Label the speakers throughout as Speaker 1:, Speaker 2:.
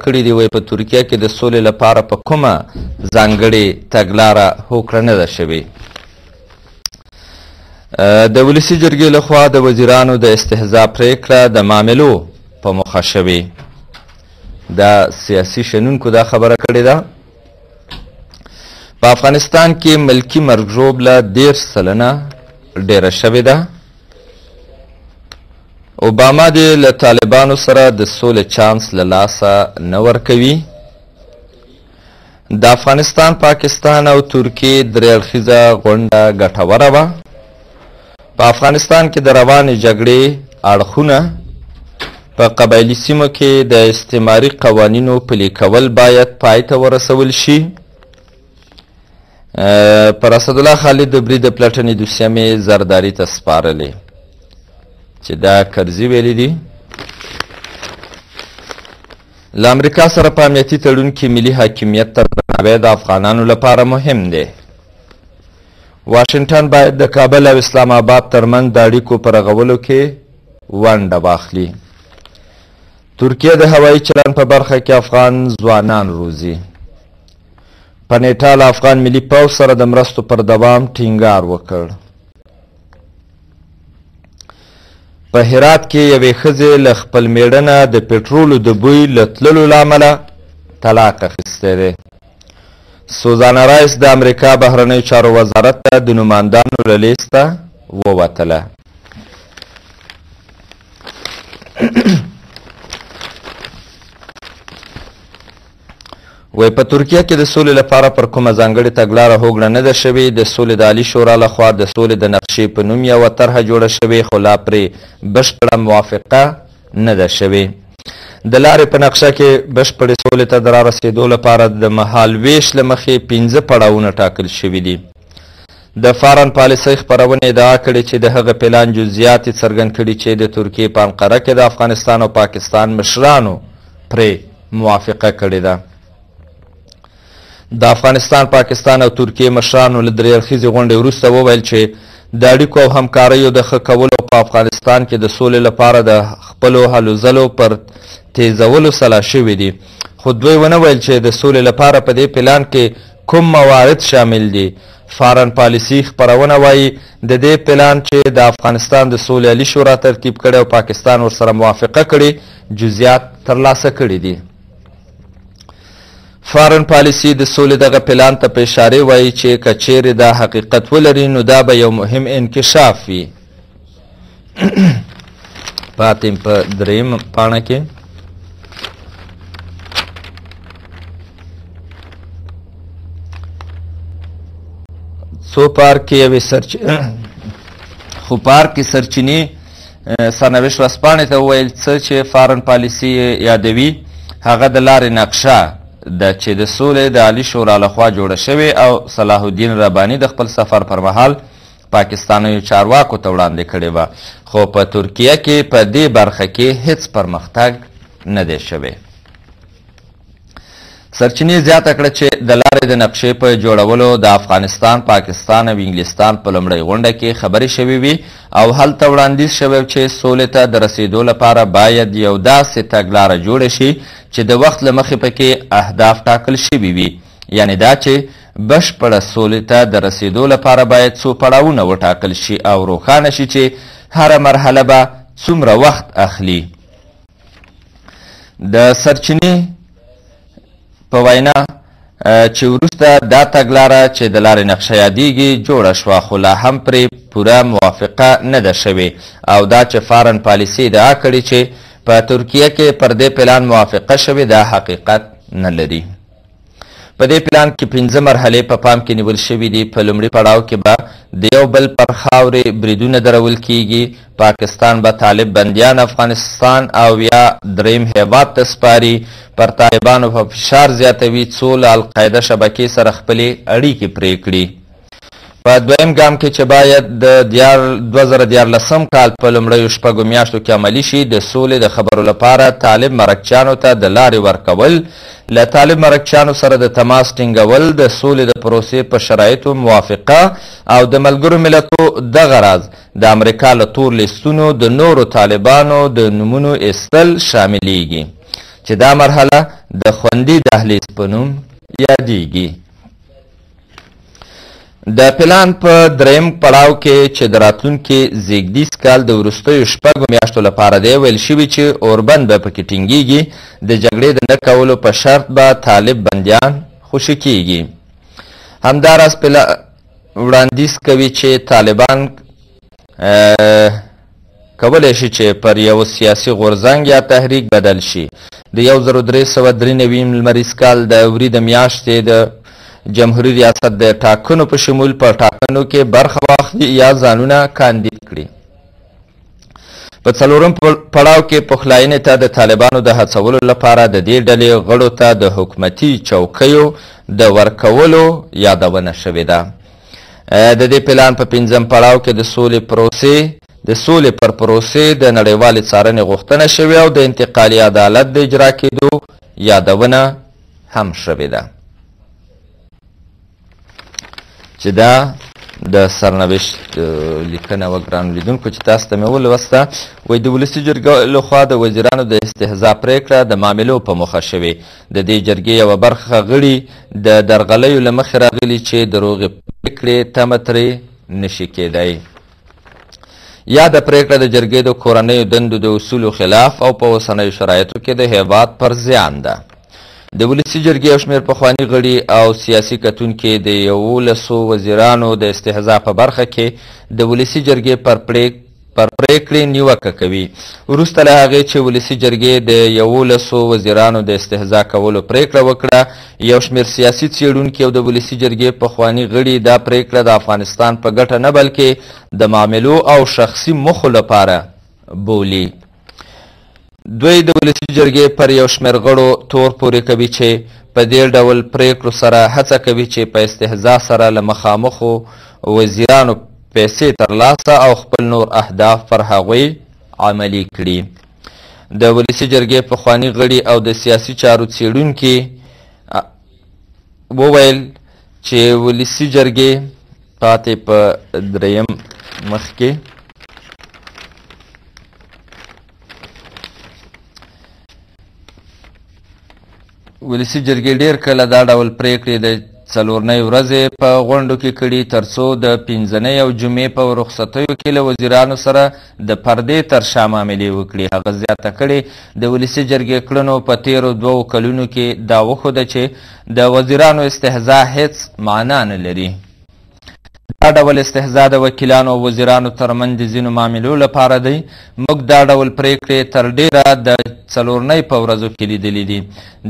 Speaker 1: کړي دي. وایي په ترکیه کې د سولې لپاره په کومه ځانګړې تګلاره هوکړه نه ده شوې. د ولسي جرګې لخوا د وزیرانو د استهزاء پریکړه د معاملو په موخه شوې. دا سیاسي شنونکو دا خبره کړې ده. په افغانستان کې ملکي مرګ ژوبله 13 سلنه ډیره شوې ده. اوباما دې له طالبانو سره د سولې چانس له لاسه نه ورکوي. د افغانستان، پاکستان او ترکیې درې اړخیزه غونډه ګټوره وه. په افغانستان کې د روانې جګړې اړخونه په قبایلي سیمو کې د استعماري قوانینو پلي کول باید پای ته ورسول شي. پر اسدالله خالد د برید پلټنې دوسیه مې زرداري ته سپارلې چې دا کرزي ویلي دي. له امریکا سره په امنیتي تړون کې ملي حاکمیت ته درناوی د افغانانو لپاره مهم دی. واشنګټن باید د کابل او اسلام آباد ترمنځ د اړیکو په رغولو کې ونډه واخلي. ترکیه د هوایي چلند په برخه کې افغان ځوانان روزي. په نیټه له افغان ملي پوځ سره د مرستو پر دوام ټینګار وکړ. په هرات کې یوې ښځې له خپل میړه نه د پټرولو د بوی له تللو له امله طلاق اخیستی دی. سوزانا رایس د امریکا بهرنیو چارو وزارت ته د نمایندانو له لیسته ووتله. وایي په ترکیه کې د سولې لپاره پر کومه ځانګړې تګلاره هوکړه نه ده شوې. د سولې د عالي شورا لخوا د سولې د نقشې په نوم یوه طرحه جوړه شوې، خو لا پرې بشپړه موافقه نه ده شوې. د لارې په نقشه کې بشپړې سولې ته د رارسېدو لپاره د مهال ویش له مخې 5 پړاوونه ټاکل شوي دي. د فارن پالیسۍ خپرونې ادعا کړې چې د هغه پلان جزئیات یې څرګند کړي چې د ترکیې په انقره کې د افغانستان او پاکستان مشرانو پرې موافقه کړې ده. د افغانستان، پاکستان او ترکیې مشرانو له درې اړخیزې غونډې وروسته وویل چې د اړیکو او همکاریو د ښه کولو په افغانستان کې د سولې لپاره د خپلو هلو ځلو پر تیزولو سلا شوي دي. خو دوی ونه ویل چې د سولې لپاره په دې پلان کې کوم موارد شامل دي. فارن پالیسي خپرونه وایي د دې پلان چې د افغانستان د سولې عالي شورا ترتیب کړی او پاکستان ورسره موافقه کړې جزئیات ترلاسه کړي دي. فارن پالیسي د سولې دغه پلان ته په اشاره وایي چې که چیرې دا حقیقت ولري نو دا به یو مهم انکشاف وي. پاتې په 3 پاڼه کې څو پارک یوې سرچینې سرنوشت ورځپاڼې ته وویل څه چې فارن پالیسي یادوي هغه د لارې نقشه ده چې د سولې د عالي شورا لخوا جوړه شوې او صلاح الدین رباني د خپل سفر پر مهال پاکستانیو چارواکو ته وړاندې کړې وه، خو په ترکیه کې په دې برخه کې هیڅ پرمختګ نه دی شوی. سرچینې زیاته کړه چې د لارې د نقشې په جوړولو د افغانستان، پاکستان او انګلستان په لومړۍ غونډه کې خبرې شوې وي او هلته وړاندیز شوی چې سولې ته د رسیدو لپاره باید یو داسې تګلاره جوړه شي چې د وخت له مخې پکې اهداف ټاکل شوي وي. یعنې دا چې بشپړه سولې ته د رسیدو لپاره باید څو پړاوونه وټاکل شي او روښانه شي چې هره مرحله به څومره وخت اخلي. د سرچینې په وینا چې وروسته دا تګلاره چې د لارې نقشه یادیږي جوړه شوه، خو لا هم پرې پوره موافقه نه ده شوې او دا چې فارن پالیسي ادعا کړې چې په ترکیه کې پر دې پلان موافقه شوې دا حقیقت نه لري. په دې پلان کې 5 مرحلې په پام کې نیول شوي دي. په لومړي پړاو کې به د یو بل پر خاورې بریدونه درول کیږي. پاکستان به طالب بندیان افغانستان او یا دریم هیواد ته سپاري. پر طالبانو په فشار زیاتوي څو له القاعده شبکې سره خپلې اړیکې پرې کړي. په دویم ګام کې چې باید د 2014 کال په لومړیو 6 میاشتو کې عملي شي د سولې د خبرو لپاره طالب مرکچیانو ته د لارې ورکول، له طالب مرکچیانو سره د تماس ټینګول، د سولې د پروسې په شرایطو موافقه او د ملګرو ملتو دغه راز د امریکا له تور لیستونو د نورو طالبانو د نومونو ایستل شاملیږي چې دا مرحله د خوندي دهلیز په نوم یادیږي. د پلان په دریم پړاو کې چې د راتلونکي زیږدیز کال د وروستیو 6 میاشتو لپاره دی، ویل شوي چې اوربند به پکې ټینګیږي. د جګړې د نه کولو په شرط به طالب بندیان خوشي کیږي. همداراز وړاندیز کوي چې طالبان کولی شي چې پر یو سیاسي غورځنګ یا تحریک بدل شي. د 1393 لمریز کال د وري د میاشتې د جمهوریت ریاست د ټاکنو په شمول په ټاکنو کې برخه واخلي یا ځانونه کاندید کړي. په څلورم پړاو کې پخلاینې ته د طالبانو د هڅولو لپاره د دې ډلې غړو ته د حکومتي چوکیو د ورکولو یادونه شوې ده. د دې پلان په 5م پړاو کې د سولې پر پروسې د نړیوالې څارنې غوښتنه شوې او د انتقالي عدالت د اجرا کېدو یادونه هم شوې ده. چې دا د سرنوشت لیکنه وه ګرانو لیدونکو چې تاسو ته مې ولوسته. وایي د ولسي جرګې لخوا د وزیرانو د استهزا پرېکړه د معاملو په موخه شوې. د دې جرګې یوه برخه غړي د درغلیو له مخې راغلي چې د روغې پرېکړې تمه ترې نشي کېدی. یا د پرېکړه د جرګې د کورنیو دندو د اصولو خلاف او په اوسنیو شرایطو کې د هیواد پر زیان ده. د ولسي جرګې یو شمېر پخواني غړي او سیاسي کتونکي د 11 وزیرانو د استهزا په برخه کې د ولسي جرګې پر پرېکړې نیوکه کوي. وروسته له هغې چې ولسي جرګې د 11 وزیرانو د استهزا کولو پرېکړه وکړه، یو شمېر سیاسي څېړونکي او د ولسي جرګې پخواني غړي دا پرېکړه د افغانستان په ګټه نه بلکې د معاملو او شخصي موخو لپاره بولي. دوی د ولسي جرګې پر یو شمېر غړو تور پورې کوي چې په دې ډول پرېکړو سره هڅه کوي چې په استهزا سره له مخامخو وزیرانو پیسې ترلاسه او خپل نور اهداف پر هغوی عملي کړي. د ولسي جرګې پخواني غړي او د سیاسي چارو څېړونکي وویل چې ولسي جرګې پاتې په دریم مخ کې ولسي جرګې ډېر کله دا ډول پرېکړې د 4 ورځې په غونډو کې کړي ترڅو د 5 او جمعې په رخصتیو کې له وزیرانو سره د پردې تر شا معاملې وکړي. هغه زیاته کړې د ولسي جرګې کړنو په تېرو 2 کلونو کې دا وښوده چې د وزیرانو استهزا هیڅ معنا نه لري. دا ډول استهزا د وکیلانو او وزیرانو ترمنځ د ځینو معاملو لپاره دی. موږ دا ډول پرېکړې تر ډېره د 4 په ورځو کې لیدلې دي.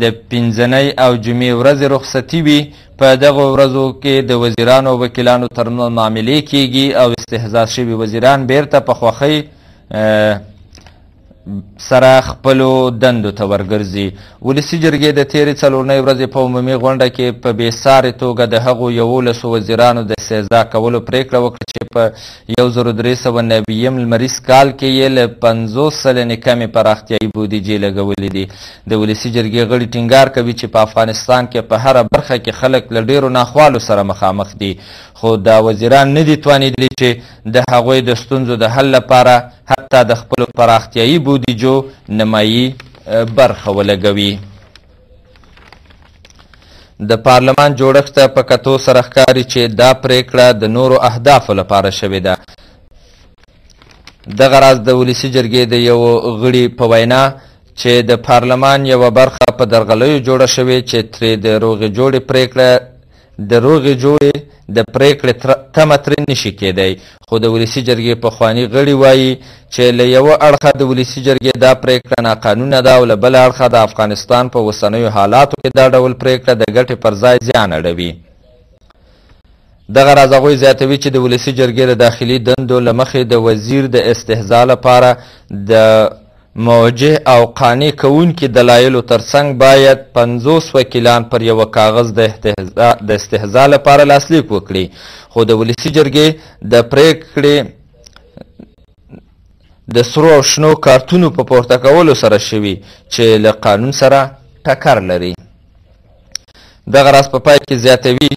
Speaker 1: د 5 او جمعې ورځې رخصتي وي. په دغو ورځو کې د وزیرانو او وکیلانو ترمنځ معاملې کیږي او استهزا شوي وزیران بیرته په خوښۍ سره خپلو دندو ته ورګرځي. ولسي جرګې د تېرې 4 ورځې په عمومي غونډه کې په بېسارې توګه د هغو 11 وزیرانو د استهزا کولو پرېکړه وکړه چې په 1390 لمریز کال کې یې له 50 سلنې کمې پراختیایي بودیجې لګولې دي. د ولسي جرګې غړي ټینګار کوي چې په افغانستان کې په هره برخه کې خلک له ډېرو ناخوالو سره مخامخ دي، خو دا وزیران نه دي توانېدلي چې د هغوی د ستونزو د حل لپاره حتی د خپلو پراختیایي بودیجو نیمایي برخه ولګوي. د پارلمان جوړښت ته په کتو سره ښکاري چې دا پرېکړه د نورو اهدافو لپاره شوې ده. دغه راز د ولسي جرګې د یو غړي په وینا چې د پارلمان یوه برخه په درغلیو جوړه شوې چې ترې د روغې جوړې پرېکړې تمه ترې نشي کېدی. خو د ولسي جرګې پخواني غړي وایي چې له یوه اړخه د ولسي جرګې دا پرېکړه ناقانونه ده او له بله اړخه د افغانستان په اوسنیو حالاتو کې دا ډول پرېکړه د ګټې پر ځای زیان اړوي. دغه راز هغوی زیاتوي چې د ولسي جرګې د داخلي دندو له مخې د وزیر د استهزا لپاره د موجه او قانع کوونکي دلایلو ترڅنګ باید 50 وکیلان پر یوه کاغذ د استهزا لپاره لاسلیک وکړي. خو د ولسي جرګې د پرېکړې د سرو او شنو کارتونو په پورته کولو سره شوي چې له قانون سره ټکر لري. دغه راز په پای کې زیاتوي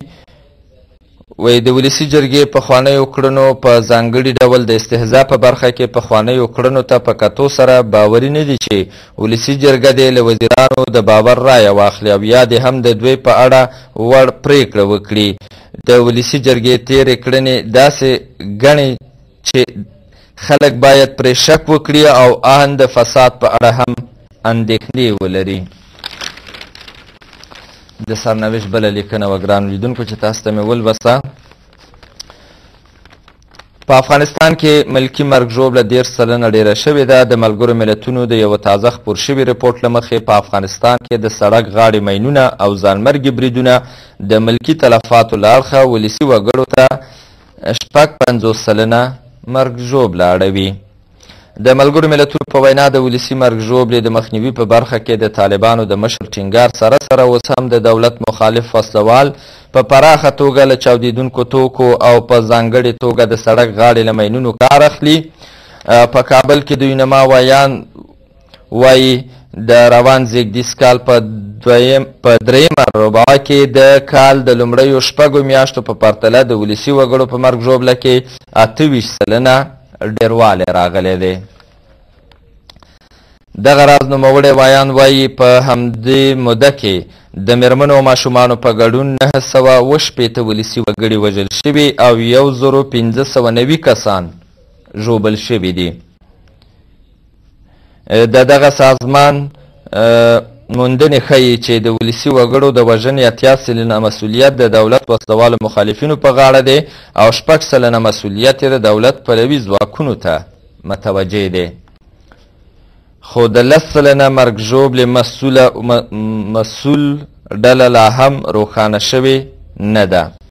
Speaker 1: وایي د ولسي جرګې پخوانیو کړنو په ځانګړي ډول د استهزا په برخه کې پخوانیو کړنو ته په کتو سره باوري نه دي چې ولسي جرګه دې له وزیرانو د باور رایه واخلي او یا دې هم د دوی په اړه وړ پرېکړه وکړي. د ولسي جرګې تېرې کړنې داسې ګڼي چې خلک باید پرې شک وکړي او ان د فساد په اړه هم اندېښنې ولري. د سرنوشت بله لیکنه وه ګرانو لیدونکو چې تاسو ته مې ولوسته. په افغانستان کې ملکي مرګ ژوبله 10 سلنه ډېره شوې ده. د ملګرو ملتونو د یوه تازه خپور شوي رپورټ له مخې په افغانستان کې د سړک غاړې ماینونه او ځانمرګي بریدونه د ملکي تلفاتو له اړخه ولسي وګړو ته 50 سلنه مرګ ژوبله اړوي. د ملګرو ملتونو په وینا د ولسي مرګ ژوبلې د مخنیوي په برخه کې د طالبانو د مشر ټینګار سره اوس هم د دولت مخالف وسلوال په پراخه توګه له چاودېدونکو توکو او په ځانګړې توګه د سړک غاړې له ماینونو کار اخلي. په کابل کې د یونما وایان وایي د روان زېږدیز کال په درېیمه ربعه کې د کال د لومړیو 6 میاشتو په پرتله د ولسي وګړو په مرګ ژوبله کې 28 سلنه ډیروالی راغلی دی. دغه راز نوموړی وایان وایي په همدې موده کې د میرمنو او ماشومانو په ګډون 980 ولسي وګړي وژل شوي او 1590 کسان ژوبل شوي دي. د دغه سازمان موندنې ښیي چې د ولسي وګړو د وژنې 80 سلنه مسؤلیت د دولت وسلوالو مخالفینو په غاړه دی او 6 سلنه مسؤلیت یې د دولت پلوي ځواکونو ته متوجه دی. خو د 10 سلنه مرګ ژوبلې مسؤل ډله لا هم روښانه شوې نه ده.